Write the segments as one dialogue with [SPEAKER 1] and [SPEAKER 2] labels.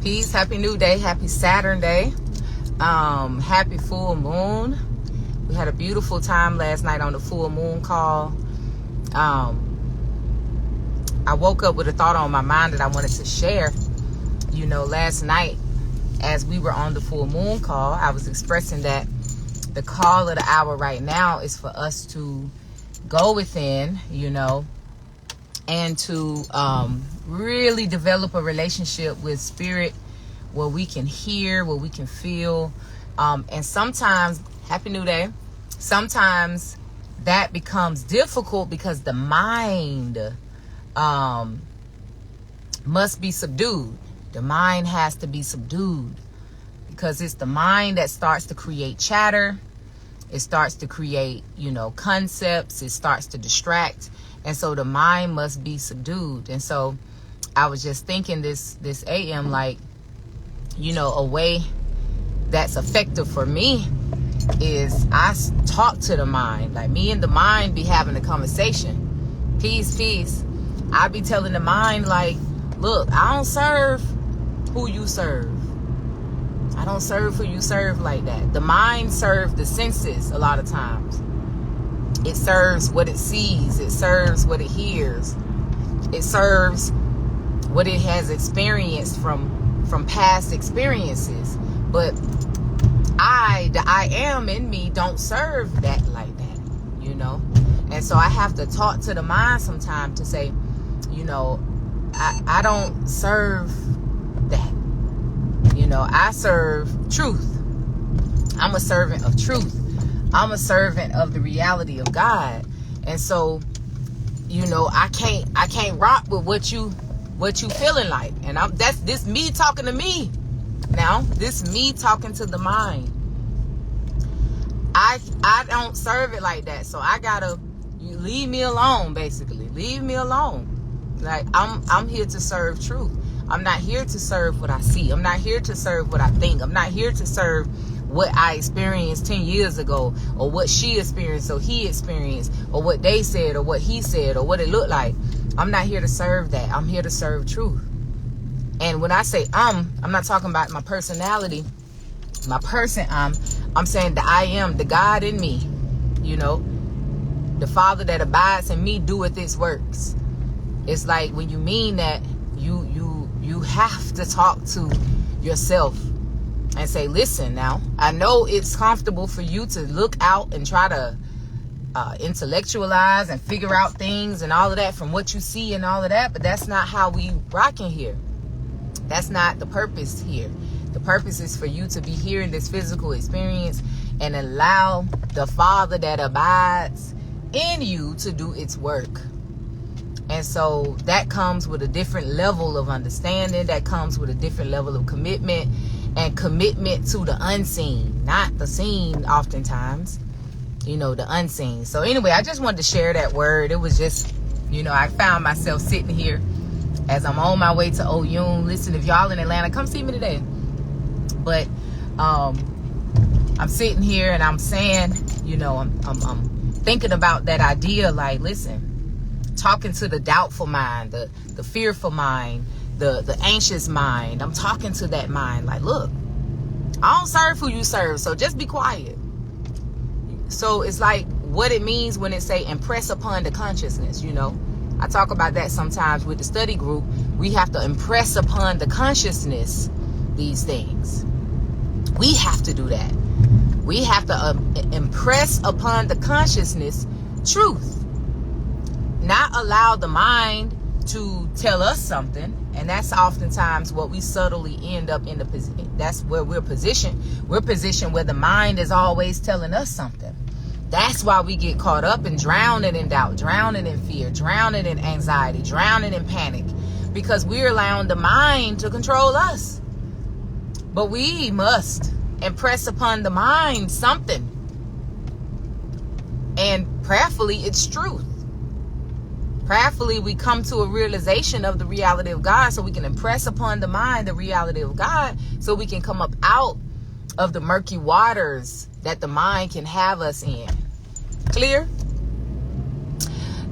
[SPEAKER 1] Peace. Happy new day. Happy Saturn day. Happy full moon. We had a beautiful time last night on the full moon call. I woke up with a thought on my mind that I wanted to share. You know, last night as we were on the full moon call, I was expressing that the call of the hour right now is for us to go within, you know, and to really develop a relationship with spirit where we can hear, where we can feel. And sometimes, happy new day, sometimes that becomes difficult because the mind must be subdued. The mind has to be subdued because it's the mind that starts to create chatter. It starts to create, you know, concepts. It starts to distract. And so the mind must be subdued. And so I was just thinking this AM, like, you know, a way that's effective for me is I talk to the mind. Like, me and the mind be having a conversation. Peace, peace. I be telling the mind, like, look, I don't serve who you serve. I don't serve who you serve like that. The mind serves the senses a lot of times. It serves what it sees. It serves what it hears. It serves what it has experienced from past experiences. But the I am in me don't serve that like that, you know. And so I have to talk to the mind sometimes to say, you know, I don't serve that. You know, I serve truth. I'm a servant of truth. I'm a servant of the reality of God. And so, you know, I can't rock with what you feeling like. And that's this me talking to me. Now, this me talking to the mind. I don't serve it like that. So you leave me alone, basically. Leave me alone. Like, I'm here to serve truth. I'm not here to serve what I see. I'm not here to serve what I think. I'm not here to serve what I experienced 10 years ago, or what she experienced or he experienced, or what they said or what he said or what it looked like. I'm not here to serve that. I'm here to serve truth. And when I say I'm not talking about my personality, my person. I'm saying the I am, the God in me, you know, the Father that abides in me doeth its works. It's like when you mean that, you have to talk to yourself and say, listen, now, I know it's comfortable for you to look out and try to intellectualize and figure out things and all of that from what you see and all of that, but that's not how we rocking here. That's not the purpose here. The purpose is for you to be here in this physical experience and allow the Father that abides in you to do its work. And so that comes with a different level of understanding. That comes with a different level of commitment, and commitment to the unseen, not the seen oftentimes, you know, the unseen. So anyway, I just wanted to share that word. It was just, you know, I found myself sitting here as I'm on my way to Oyun. Listen, if y'all in Atlanta, come see me today. But I'm sitting here and I'm saying, you know, I'm thinking about that idea, like, listen, talking to the doubtful mind, the fearful mind, the anxious mind. I'm talking to that mind like, look, I don't serve who you serve, so just be quiet. So it's like what it means when it say impress upon the consciousness, you know. I talk about that sometimes with the study group. We have to impress upon the consciousness these things. We have to do that. We have to impress upon the consciousness truth. Not allow the mind to tell us something. And that's oftentimes what we subtly end up in the position. That's where we're positioned. We're positioned where the mind is always telling us something. That's why we get caught up and drowning in doubt, drowning in fear, drowning in anxiety, drowning in panic, because we're allowing the mind to control us. But we must impress upon the mind something. And prayerfully, it's truth. Prayerfully, we come to a realization of the reality of God, so we can impress upon the mind the reality of God, so we can come up out of the murky waters that the mind can have us in. Clear?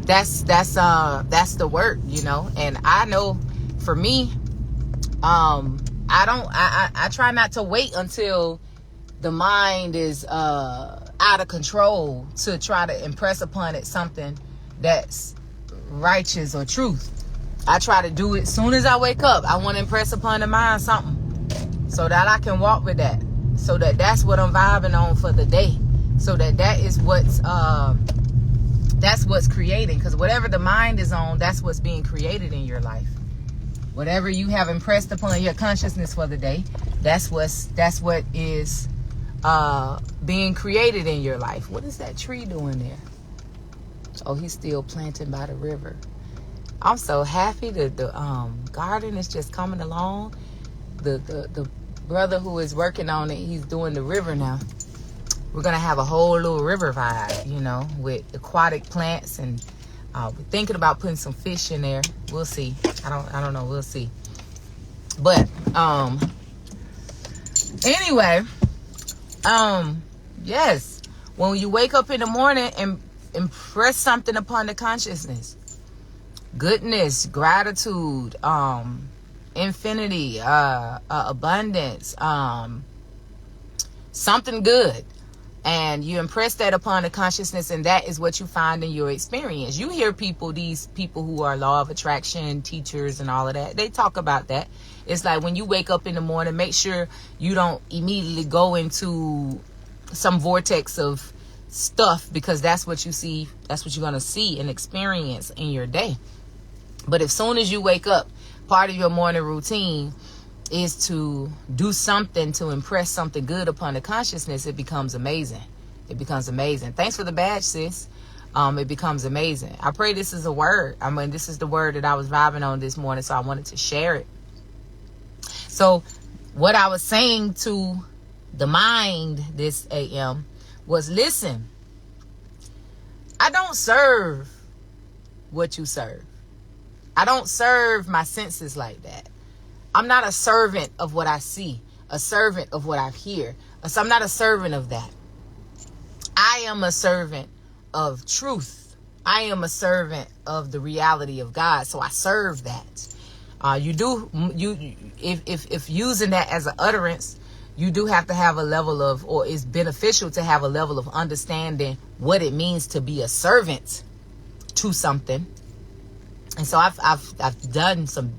[SPEAKER 1] That's the work, you know. And I know for me, I try not to wait until the mind is out of control to try to impress upon it something that's righteous or truth. I try to do it soon as I wake up. I want to impress upon the mind something so that I can walk with that, so that that's what I'm vibing on for the day, so that is that's what's creating. Because whatever the mind is on, that's what's being created in your life. Whatever you have impressed upon your consciousness for the day, that's what is being created in your life. What is that tree doing there? Oh, he's still planting by the river. I'm so happy that the garden is just coming along. The brother who is working on it, he's doing the river now. We're gonna have a whole little river vibe, you know, with aquatic plants, and we're thinking about putting some fish in there. We'll see. I don't know. We'll see. But anyway, yes, when you wake up in the morning and impress something upon the consciousness, goodness, gratitude, infinity, abundance, something good, and you impress that upon the consciousness, and that is what you find in your experience. You hear these people who are law of attraction teachers and all of that, they talk about that. It's like when you wake up in the morning, make sure you don't immediately go into some vortex of stuff, because that's what you see, that's what you're going to see and experience in your day. But as soon as you wake up, part of your morning routine is to do something to impress something good upon the consciousness. It becomes amazing. It becomes amazing. Thanks for the badge, sis. It becomes amazing. I pray this is a word. I mean, this is the word that I was vibing on this morning, so I wanted to share it. So what I was saying to the mind this AM was, listen, I don't serve what you serve. I don't serve my senses like that. I'm not a servant of what I see, a servant of what I hear. So I'm not a servant of that. I am a servant of truth. I am a servant of the reality of God. So I serve that. If using that as an utterance, you do have to have a level of, or it's beneficial to have a level of understanding what it means to be a servant to something. And so I've done some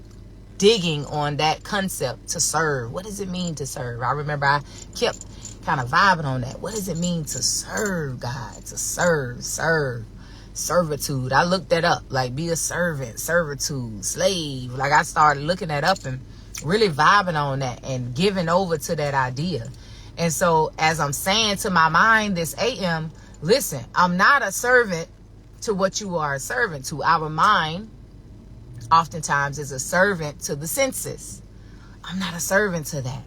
[SPEAKER 1] digging on that concept, to serve. What does it mean to serve? I remember I kept kind of vibing on that. What does it mean to serve God? To serve, servitude. I looked that up, like be a servant, servitude, slave. Like I started looking that up and really vibing on that and giving over to that idea. And so as I'm saying to my mind this AM, listen, I'm not a servant to what you are a servant to. Our mind oftentimes is a servant to the senses. I'm not a servant to that.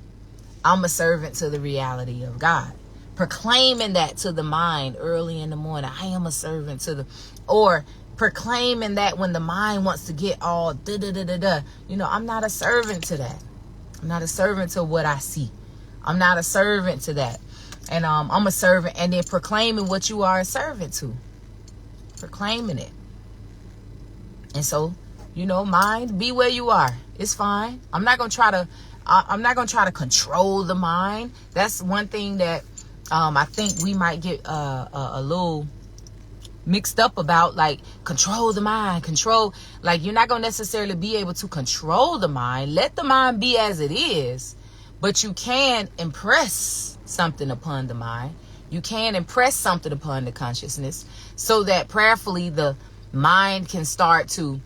[SPEAKER 1] I'm a servant to the reality of God. Proclaiming that to the mind early in the morning. I am a servant to the, or proclaiming that when the mind wants to get all you know, I'm not a servant to that. I'm not a servant to what I see. I'm not a servant to that. And I'm a servant, and then proclaiming what you are a servant to. Proclaiming it. And so, you know, mind, be where you are. It's fine. I'm not gonna try to control the mind. That's one thing that I think we might get a little mixed up about, like control the mind, control. Like you're not gonna necessarily be able to control the mind. Let the mind be as it is, but you can impress something upon the mind. You can impress something upon the consciousness, so that prayerfully the mind can start to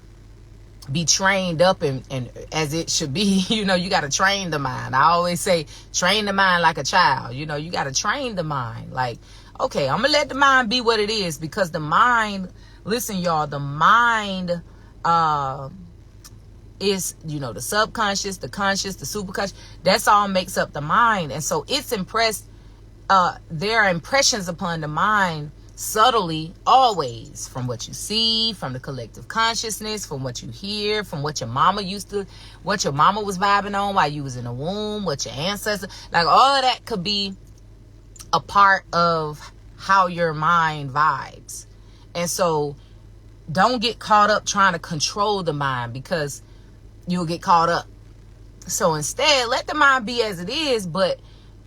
[SPEAKER 1] be trained up and as it should be. You know, you got to train the mind. I always say train the mind like a child. You know, you got to train the mind. Like, okay, I'm gonna let the mind be what it is, because the mind, listen y'all, the mind is, you know, the subconscious, the conscious, the superconscious. That's all makes up the mind. And so it's impressed, there are impressions upon the mind subtly, always, from what you see, from the collective consciousness, from what you hear, from what your mama what your mama was vibing on while you was in the womb, what your ancestors, like all of that could be a part of how your mind vibes. And so don't get caught up trying to control the mind, because you'll get caught up. So instead, let the mind be as it is, but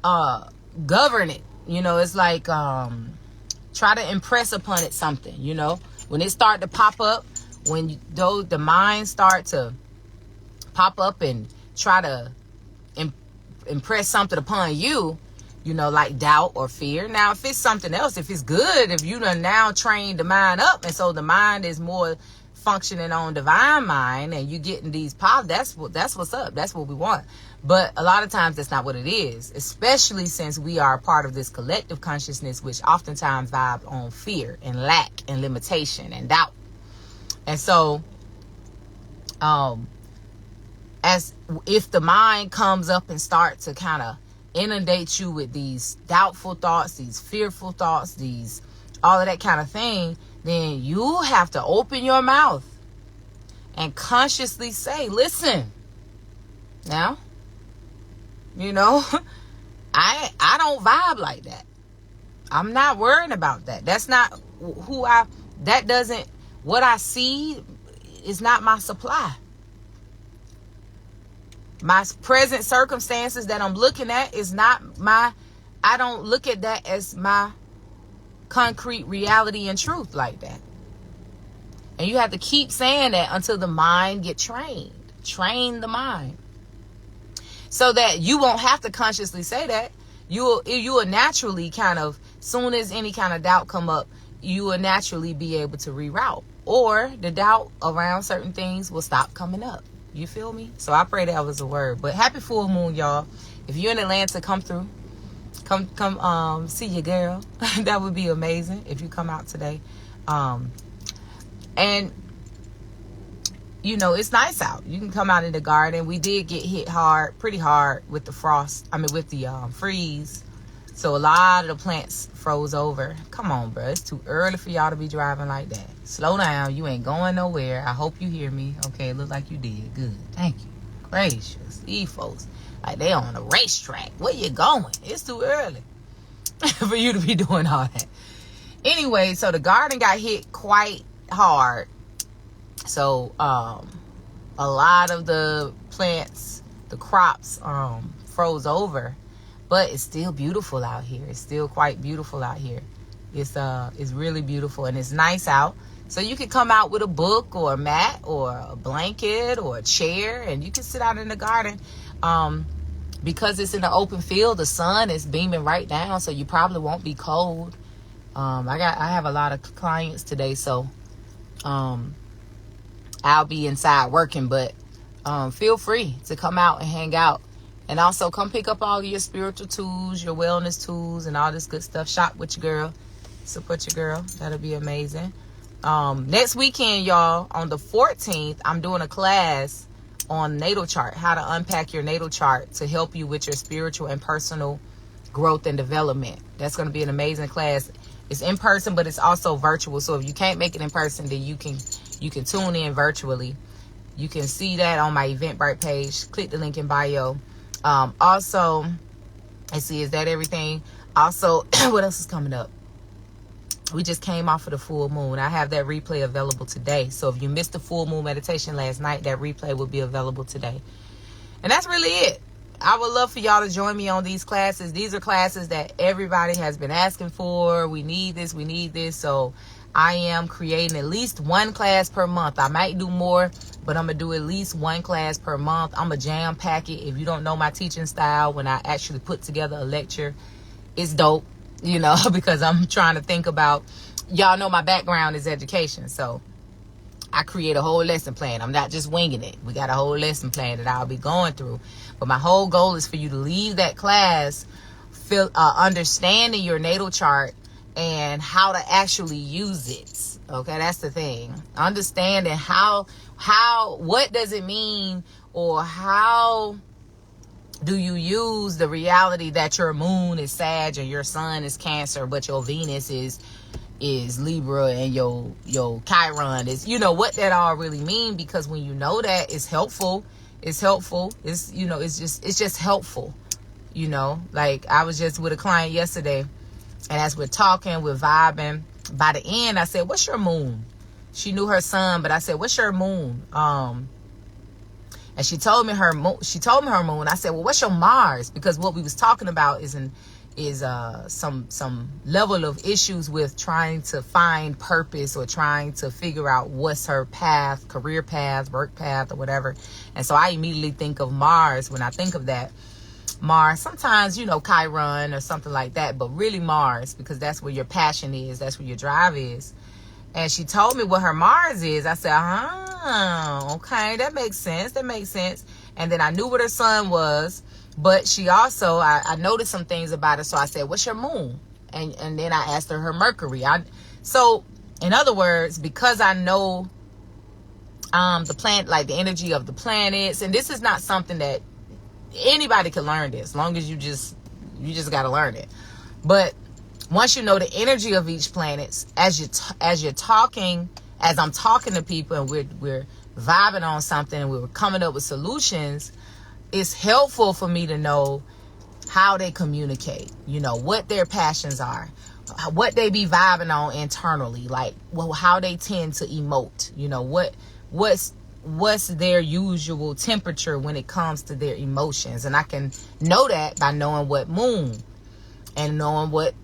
[SPEAKER 1] govern it. It's like try to impress upon it something. When it start to pop up, when the mind start to pop up and try to impress something upon you, like doubt or fear. Now, if it's something else, if it's good, if you done now trained the mind up, and so the mind is more functioning on divine mind, and you getting these pop, that's what's up. That's what we want. But a lot of times that's not what it is, especially since we are a part of this collective consciousness, which oftentimes vibe on fear and lack and limitation and doubt. And so, as if the mind comes up and starts to kind of inundate you with these doubtful thoughts, these fearful thoughts, all of that kind of thing, then you have to open your mouth and consciously say, listen, now, I don't vibe like that. I'm not worrying about that. That's not what I see is not my supply. My present circumstances that I'm looking at is not I don't look at that as my concrete reality and truth like that. And you have to keep saying that until the mind get trained. Train the mind. So that you won't have to consciously say that. You will naturally kind of, soon as any kind of doubt come up, you will naturally be able to reroute. Or the doubt around certain things will stop coming up. You feel me? So I pray that was a word. But happy full moon, y'all. If you're in Atlanta, come through. Come see your girl. That would be amazing if you come out today. And it's nice out. You can come out in the garden. We did get hit pretty hard with the frost. With the freeze. So a lot of the plants froze over. Come on, bro. It's too early for y'all to be driving like that. Slow down. You ain't going nowhere. I hope you hear me. Okay, it looks like you did. Good. Thank you. Gracious. These folks, like they on a racetrack. Where you going? It's too early for you to be doing all that. Anyway, so the garden got hit quite hard. So a lot of the plants, the crops froze over. But it's still beautiful out here. It's still quite beautiful out here. It's really beautiful, and it's nice out. So you can come out with a book or a mat or a blanket or a chair, and you can sit out in the garden. Because it's in the open field, the sun is beaming right down, so you probably won't be cold. I have a lot of clients today, so I'll be inside working, but feel free to come out and hang out. And also come pick up all of your spiritual tools, your wellness tools, and all this good stuff. Shop with your girl. Support your girl. That'll be amazing. Next weekend, y'all, on the 14th, I'm doing a class on natal chart. How to unpack your natal chart to help you with your spiritual and personal growth and development. That's going to be an amazing class. It's in person, but it's also virtual. So if you can't make it in person, then you can tune in virtually. You can see that on my Eventbrite page. Click the link in bio. Also, let's see, is that everything? Also, what else is coming up? We just came off of the full moon. I have that replay available today. So if you missed the full moon meditation last night, that replay will be available today. And that's really it. I would love for y'all to join me on these classes. These are classes that everybody has been asking for. We need this. We need this. So I am creating at least one class per month. I might do more, but I'm going to do at least one class per month. I'm going to jam pack it. If you don't know my teaching style, when I actually put together a lecture, it's dope, because I'm trying to think about, y'all know my background is education. So I create a whole lesson plan. I'm not just winging it. We got a whole lesson plan that I'll be going through. But my whole goal is for you to leave that class understanding your natal chart and how to actually use it. Okay, that's the thing. Understanding what does it mean, or how do you use the reality that your moon is Sag and your sun is Cancer, but your Venus is Libra and your Chiron is, what that all really mean. Because when you know that, it's helpful. It's helpful. It's just helpful. Like I was just with a client yesterday, and as we're talking, we're vibing. By the end, I said, "What's your moon?" She knew her sun, but I said, "What's your moon?" And she told me her moon. I said, well, what's your Mars? Because what we was talking about is some level of issues with trying to find purpose or trying to figure out what's her path, career path, work path, or whatever. And so I immediately think of Mars when I think of that. Mars, sometimes, Chiron or something like that, but really Mars, because that's where your passion is. That's where your drive is. And she told me what her Mars is. I said, okay, that makes sense. And then I knew what her sun was. But she also, I noticed some things about her. So I said, what's your moon? And then I asked her Mercury. So, in other words, because I know the planet, like the energy of the planets. And this is not something that anybody can learn this. As long as you just got to learn it. But once you know the energy of each planet, as I'm talking to people and we're vibing on something and we're coming up with solutions, it's helpful for me to know how they communicate, what their passions are, what they be vibing on internally, like, well, how they tend to emote, what's their usual temperature when it comes to their emotions. And I can know that by knowing what moon and knowing what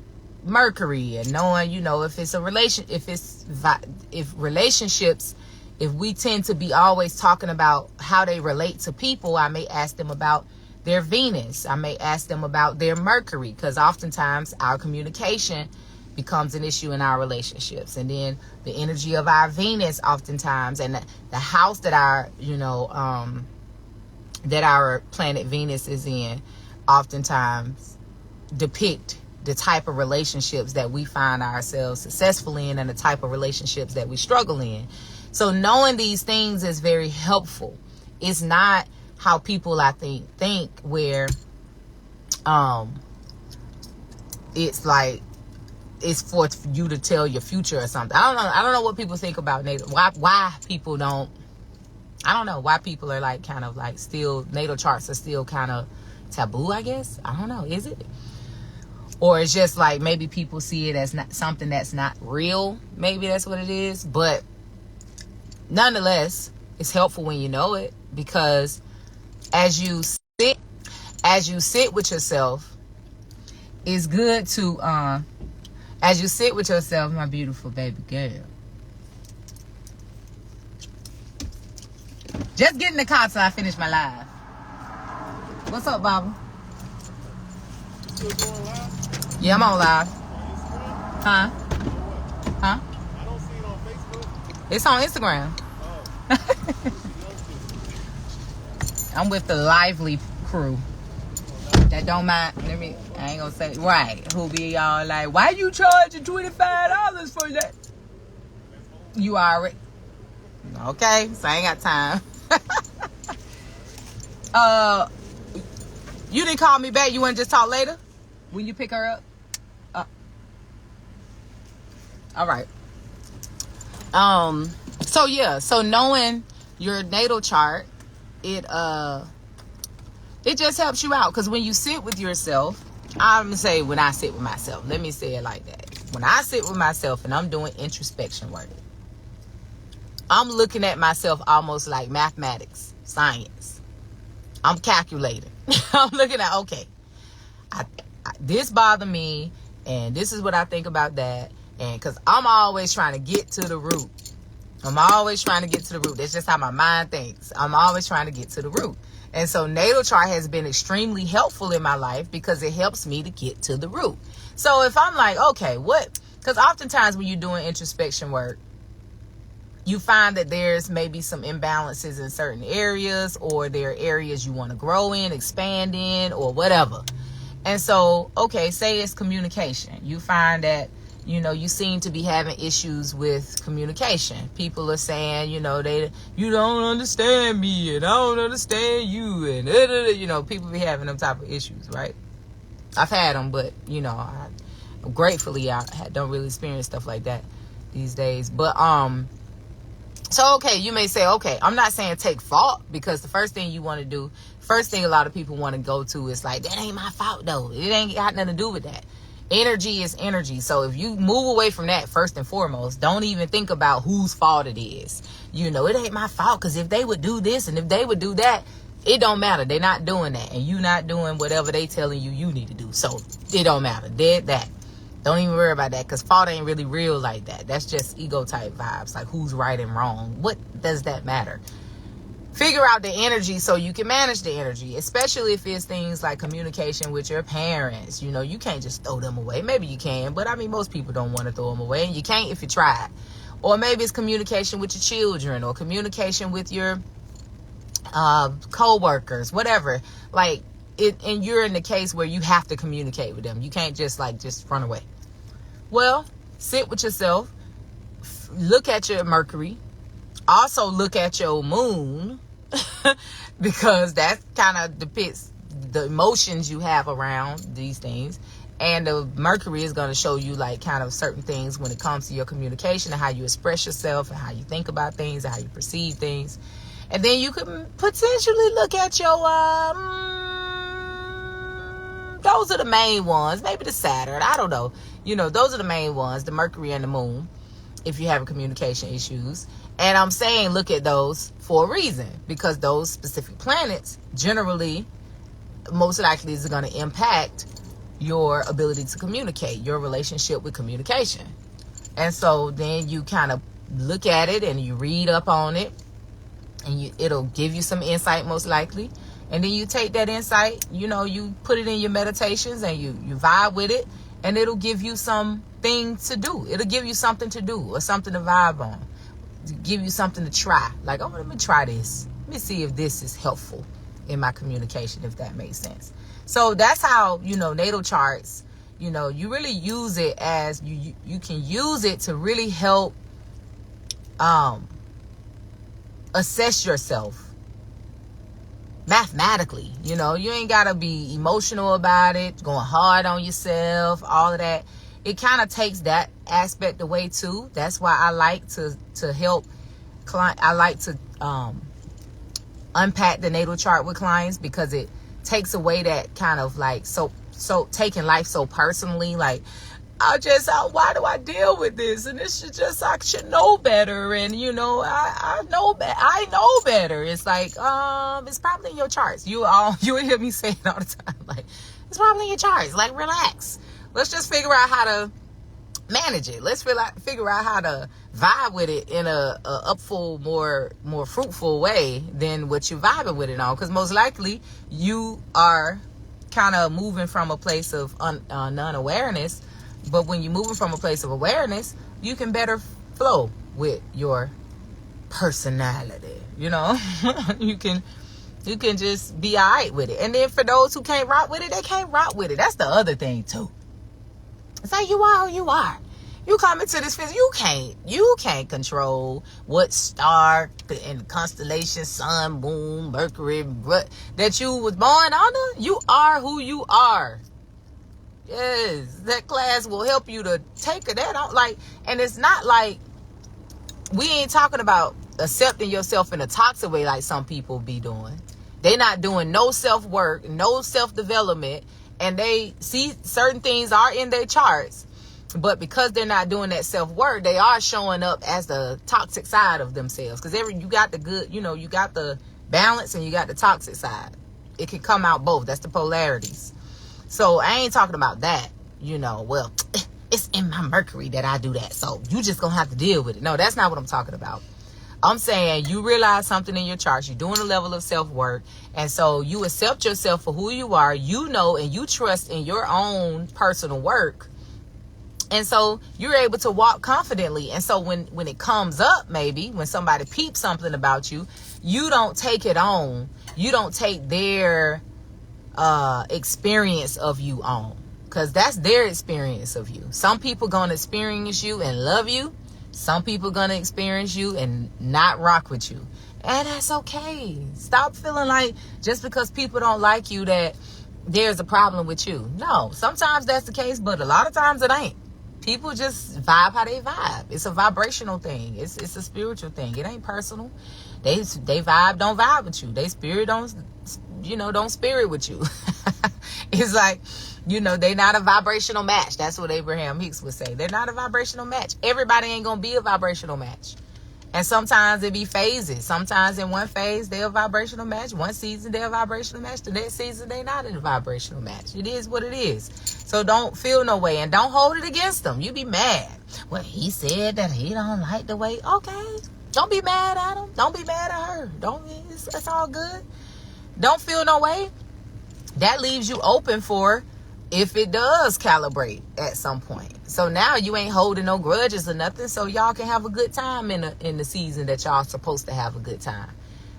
[SPEAKER 1] Mercury and knowing, if it's a relationships, if we tend to be always talking about how they relate to people, I may ask them about their Venus. I may ask them about their Mercury, because oftentimes our communication becomes an issue in our relationships. And then the energy of our Venus oftentimes, and the house that our planet Venus is in, oftentimes depict the type of relationships that we find ourselves successful in and the type of relationships that we struggle in. So knowing these things is very helpful. It's not how people, I think where it's like it's for you to tell your future or something. I don't know what people think about natal. Why people don't. I don't know why people are like kind of like still natal charts are still kind of taboo, I guess. I don't know. Is it? Or it's just like maybe people see it as not something that's not real. Maybe that's what it is. But nonetheless, it's helpful when you know it, because as you sit with yourself, it's good to as you sit with yourself, my beautiful baby girl. Just get in the car till I finish my live. What's up, Baba?
[SPEAKER 2] Still going live?
[SPEAKER 1] Yeah, I'm on live. Huh?
[SPEAKER 2] I don't see it on Facebook.
[SPEAKER 1] It's on Instagram.
[SPEAKER 2] Oh.
[SPEAKER 1] I'm with the lively crew. That don't mind. I ain't gonna say right. Who be all like, why you charging $25 for that? You already okay? So I ain't got time. You didn't call me back. You want to just talk later when you pick her up? All right. So yeah. So knowing your natal chart, it just helps you out, because when you sit with yourself, I'm gonna say when I sit with myself. Let me say it like that. When I sit with myself and I'm doing introspection work, I'm looking at myself almost like mathematics, science. I'm calculating. I'm looking at, okay, this bothered me, and this is what I think about that. And because I'm always trying to get to the root. That's just how my mind thinks. I'm always trying to get to the root. And so natal chart has been extremely helpful in my life, because it helps me to get to the root. So if I'm like, okay, what? Because oftentimes when you're doing introspection work, you find that there's maybe some imbalances in certain areas, or there are areas you want to grow in, expand in, or whatever. And so, okay, say it's communication. You find that, you seem to be having issues with communication. People are saying, you don't understand me, and I don't understand you, and people be having them type of issues, right? I've had them, but gratefully I don't really experience stuff like that these days. But so okay, you may say, okay, I'm not saying take fault, because the first thing a lot of people want to go to is like, that ain't my fault though. It ain't got nothing to do with that. Energy is energy. So if you move away from that, first and foremost, don't even think about whose fault it is. You know, it ain't my fault, because if they would do this and if they would do that, it don't matter. They're not doing that, and you not doing whatever they telling you need to do. So it don't matter. Dead that. Don't even worry about that, because fault ain't really real like that. That's just ego type vibes, like who's right and wrong. What does that matter? Figure out the energy so you can manage the energy, especially if it's things like communication with your parents. You know, you can't just throw them away. Maybe you can, but I mean, most people don't want to throw them away, and you can't if you try. Or maybe it's communication with your children, or communication with your co-workers, whatever. Like it, and you're in the case where you have to communicate with them. You can't just run away. Well, sit with yourself, look at your Mercury, also look at your moon, because that kind of depicts the emotions you have around these things. And the Mercury is going to show you like kind of certain things when it comes to your communication and how you express yourself and how you think about things and how you perceive things. And then you can potentially look at your, those are the main ones. Maybe the Saturn, I don't know. You know, those are the main ones, the Mercury and the moon, if you're having communication issues. And I'm saying look at those for a reason, because those specific planets generally, most likely, is going to impact your ability to communicate, your relationship with communication. And so then you kind of look at it and you read up on it, and it'll give you some insight most likely. And then you take that insight, you know, you put it in your meditations and you vibe with it, and it'll give you something to do. It'll give you something to do or something to vibe on. Give you something to try. Like, oh, let me try this. Let me see if this is helpful in my communication, if that makes sense. So that's how, you know, natal charts, you know, you really use it as you can use it to really help assess yourself mathematically. You know, you ain't gotta be emotional about it, going hard on yourself, all of that. It kind of takes that aspect away too. That's why I like to help client. I like to unpack the natal chart with clients, because it takes away that kind of like so taking life so personally. Like, why do I deal with this? And this should just, I should know better. And you know, I know better. It's like, it's probably in your charts. You will hear me say it all the time. Like, it's probably in your charts. Like, relax. Let's just figure out how to manage it. Let's figure out how to vibe with it in a upful, more fruitful way than what you're vibing with it on. Because most likely you are kind of moving from a place of non-awareness. But when you're moving from a place of awareness, you can better flow with your personality. You know, you can just be all right with it. And then for those who can't rock with it, they can't rock with it. That's the other thing too. It's like, you are who you are. You come into this physical, you can't control what star and constellation, sun, moon, Mercury, that you was born under. You are who you are. Yes, that class will help you to take that on. Like, and it's not like, we ain't talking about accepting yourself in a toxic way like some people be doing. They not doing no self-work, no self-development, and they see certain things are in their charts, but because they're not doing that self-work, they are showing up as the toxic side of themselves. Because you got the good, you know, you got the balance and you got the toxic side. It can come out both. That's the polarities. So I ain't talking about that, you know, well, it's in my Mercury that I do that, so you just gonna have to deal with it. No, that's not what I'm talking about. I'm saying you realize something in your charts, you're doing a level of self-work, and so you accept yourself for who you are, you know, and you trust in your own personal work. And so you're able to walk confidently. And so when it comes up, maybe when somebody peeps something about you, you don't take it on. You don't take their experience of you on, because that's their experience of you. Some people gonna experience you and love you. Some people gonna experience you and not rock with you, and that's okay. Stop feeling like just because people don't like you that there's a problem with you. No, sometimes that's the case, but a lot of times it ain't. People just vibe how they vibe. It's a vibrational thing. It's a spiritual thing. It ain't personal. They vibe don't vibe with you. They spirit don't spirit with you. It's like You know, they're not a vibrational match. That's what Abraham Hicks would say. They're not a vibrational match. Everybody ain't going to be a vibrational match. And sometimes it be phases. Sometimes in one phase, they're a vibrational match. One season, they're a vibrational match. The next season, they're not a vibrational match. It is what it is. So don't feel no way. And don't hold it against them. You be mad. Well, he said that he don't like the way. Okay. Don't be mad at him. Don't be mad at her. It's all good. Don't feel no way. That leaves you open for if it does calibrate at some point. So now you ain't holding no grudges or nothing, so y'all can have a good time in the season that y'all supposed to have a good time.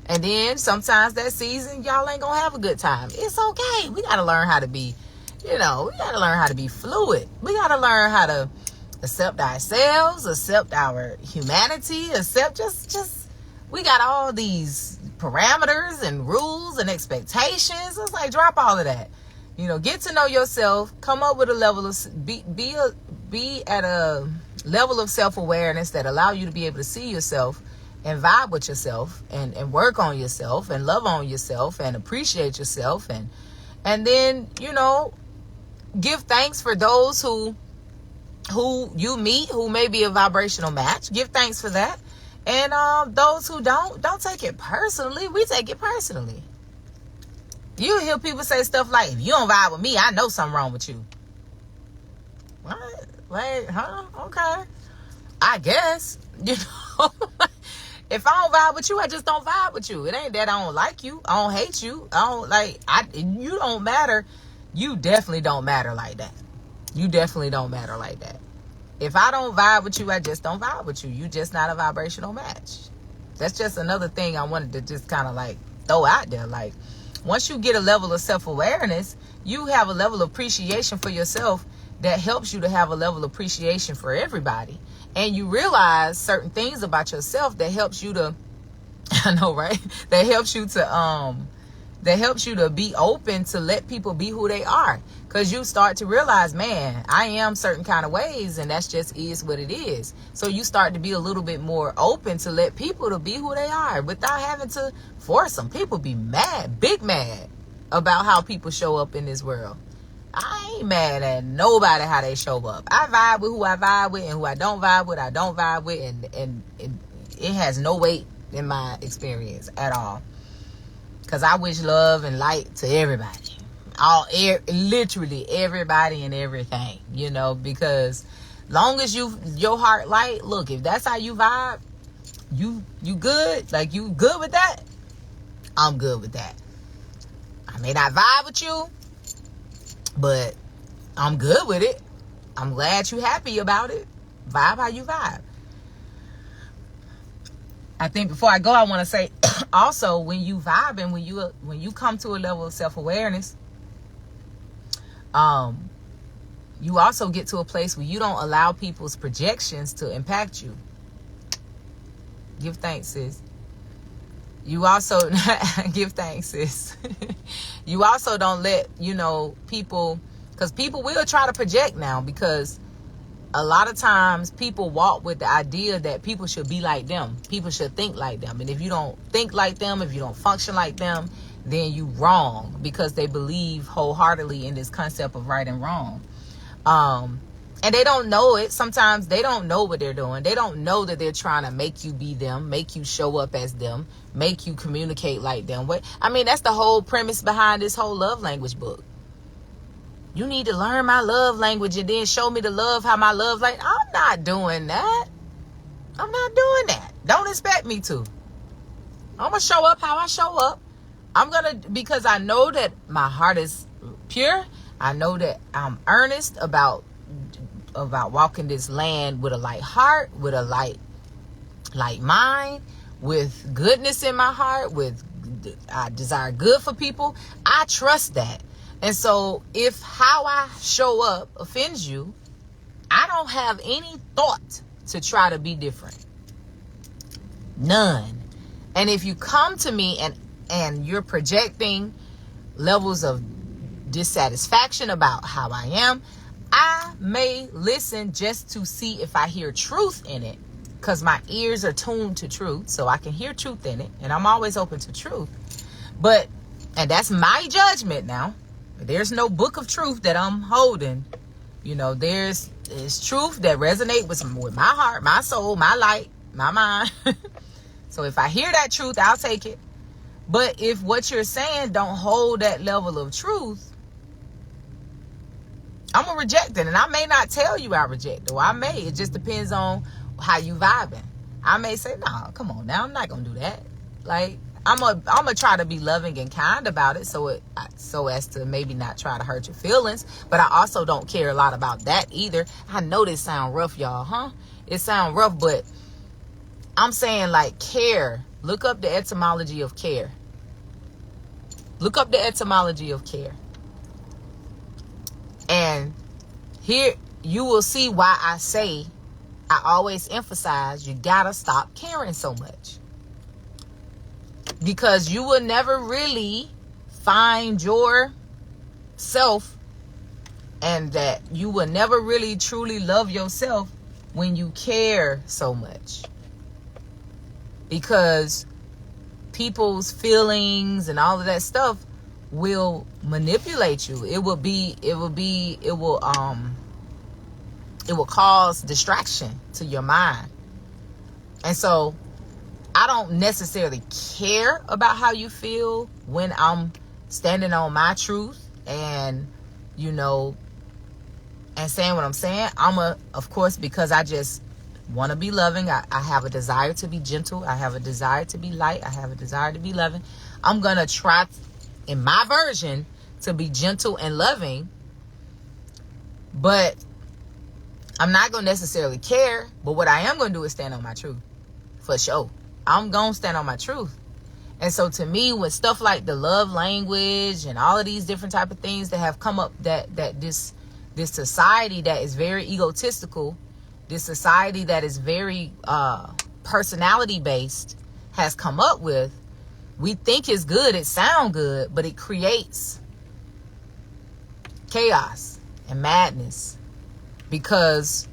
[SPEAKER 1] And then sometimes that season y'all ain't gonna have a good time. It's okay. We gotta learn how to be, we gotta learn how to be fluid. We gotta learn how to accept ourselves, accept our humanity, accept just we got all these parameters and rules and expectations. It's like, drop all of that. Get to know yourself, come up with a level of, be at a level of self-awareness that allow you to be able to see yourself and vibe with yourself and work on yourself and love on yourself and appreciate yourself. And then, give thanks for those who you meet who may be a vibrational match. Give thanks for that. And those who don't take it personally. We take it personally. You hear people say stuff like, if you don't vibe with me, I know something wrong with you. What? Wait, huh? Okay. I guess. If I don't vibe with you, I just don't vibe with you. It ain't that I don't like you. I don't hate you. You don't matter. You definitely don't matter like that. You definitely don't matter like that. If I don't vibe with you, I just don't vibe with you. You just not a vibrational match. That's just another thing I wanted to just kind of throw out there. Once you get a level of self-awareness, you have a level of appreciation for yourself that helps you to have a level of appreciation for everybody. And you realize certain things about yourself that helps you to, I know, right? That helps you to be open to let people be who they are. Because you start to realize, man, I am certain kind of ways, and that's just is what it is. So you start to be a little bit more open to let people to be who they are without having to force them. People be mad, big mad about how people show up in this world. I ain't mad at nobody how they show up. I vibe with who I vibe with, and who I don't vibe with, I don't vibe with, and it has no weight in my experience at all. Because I wish love and light to everybody. Literally everybody and everything, because long as your heart light, look, if that's how you vibe, you good, you good with that, I'm good with that. I may not vibe with you, but I'm good with it. I'm glad you happy about it. Vibe how you vibe. I think before I go, I want to say also, when you vibe and when you come to a level of self-awareness, you also get to a place where you don't allow people's projections to impact you. Give thanks, sis. You also give thanks, sis. You also don't let, people, because people will try to project now, because a lot of times people walk with the idea that people should be like them. People should think like them. And if you don't think like them, if you don't function like them, then you wrong, because they believe wholeheartedly in this concept of right and wrong. And they don't know it. Sometimes they don't know what they're doing. They don't know that they're trying to make you be them, make you show up as them, make you communicate like them. That's the whole premise behind this whole love language book. You need to learn my love language and then show me the love, how my love language. I'm not doing that. I'm not doing that. Don't expect me to. I'm going to show up how I show up. Because I know that my heart is pure. I know that I'm earnest about walking this land with a light heart, with a light mind, with goodness in my heart, I desire good for people. I trust that. And so if how I show up offends you, I don't have any thought to try to be different. None. And if you come to me and you're projecting levels of dissatisfaction about how I am, I may listen just to see if I hear truth in it, because my ears are tuned to truth, so I can hear truth in it, and I'm always open to truth. And that's my judgment now. There's no book of truth that I'm holding. You know, there's truth that resonate with my heart, my soul, my light, my mind. So if I hear that truth, I'll take it. But if what you're saying don't hold that level of truth, I'm going to reject it. And I may not tell you I reject it. Or I may. It just depends on how you vibing. I may say, nah, come on now. I'm not going to do that. Like, I'm gonna try to be loving and kind about it so as to maybe not try to hurt your feelings. But I also don't care a lot about that either. I know this sound rough, y'all, huh? It sound rough, but I'm saying, like, care. Look up the etymology of care. Look up the etymology of care. And here you will see why I say, I always emphasize, you gotta stop caring so much. Because you will never really find yourself, and that you will never really truly love yourself when you care so much. Because people's feelings and all of that stuff will manipulate you. It will cause distraction to your mind. And so I don't necessarily care about how you feel when I'm standing on my truth and, you know, and saying what I'm saying. Of course, because I just want to be loving. I have a desire to be gentle. I have a desire to be light. I have a desire to be loving. I'm going to try, in my version, to be gentle and loving. But I'm not going to necessarily care. But what I am going to do is stand on my truth. For sure. I'm going to stand on my truth. And so to me, with stuff like the love language and all of these different type of things that have come up, that this society that is very egotistical, this society that is very personality based has come up with, we think it's good, it sounds good, but it creates chaos and madness because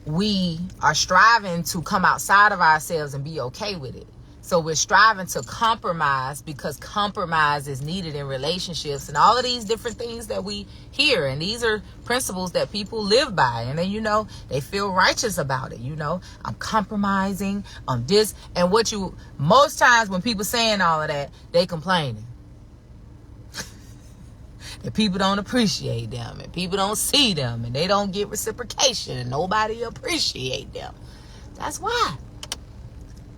[SPEAKER 1] we are striving to come outside of ourselves and be okay with it. So we're striving to compromise because compromise is needed in relationships and all of these different things that we hear. And these are principles that people live by. And then, you know, they feel righteous about it. You know, I'm compromising, I'm this. And most times when people saying all of that, they complaining. And people don't appreciate them, and people don't see them, and they don't get reciprocation, and nobody appreciate them. That's why.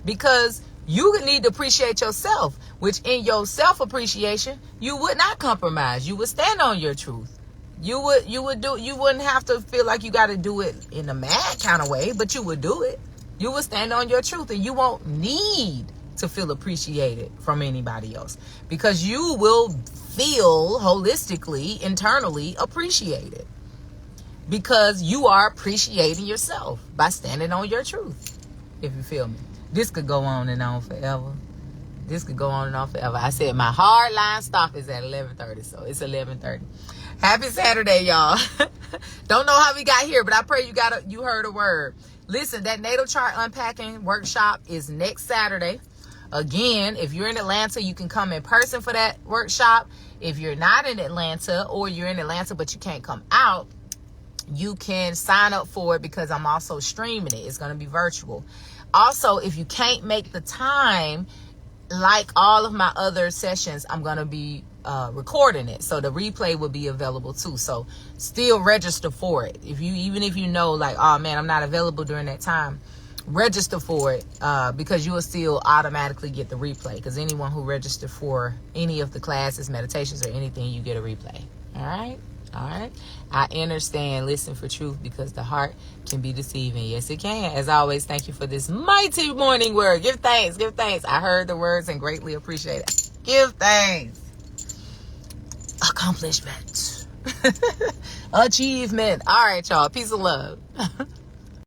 [SPEAKER 1] Because you need to appreciate yourself, which in your self-appreciation, you would not compromise. You would stand on your truth. You wouldn't have to feel like you got to do it in a mad kind of way, but you would do it. You would stand on your truth, and you won't need to feel appreciated from anybody else, because you will feel holistically, internally appreciated, because you are appreciating yourself by standing on your truth. If you feel me, this could go on and on forever. This could go on and on forever. I said my hard line stop is at 11:30, so it's 11:30. Happy Saturday, y'all. Don't know how we got here, but I pray you heard a word. Listen, that natal chart unpacking workshop is next Saturday. Again, if you're in Atlanta, you can come in person for that workshop. If you're not in Atlanta, or you're in Atlanta but you can't come out, you can sign up for it because I'm also streaming it. It's going to be virtual. Also, if you can't make the time, like all of my other sessions, I'm going to be recording it. So the replay will be available too. So still register for it. Even if you know, like, oh man, I'm not available during that time, register for it because you will still automatically get the replay, because anyone who registered for any of the classes, meditations, or anything, you get a replay. All right. I understand. Listen for truth, because the heart can be deceiving. Yes, it can. As always, thank you for this mighty morning word. Give thanks. I heard the words and greatly appreciate it. Give thanks. Accomplishment. Achievement. All right, y'all. Peace and love.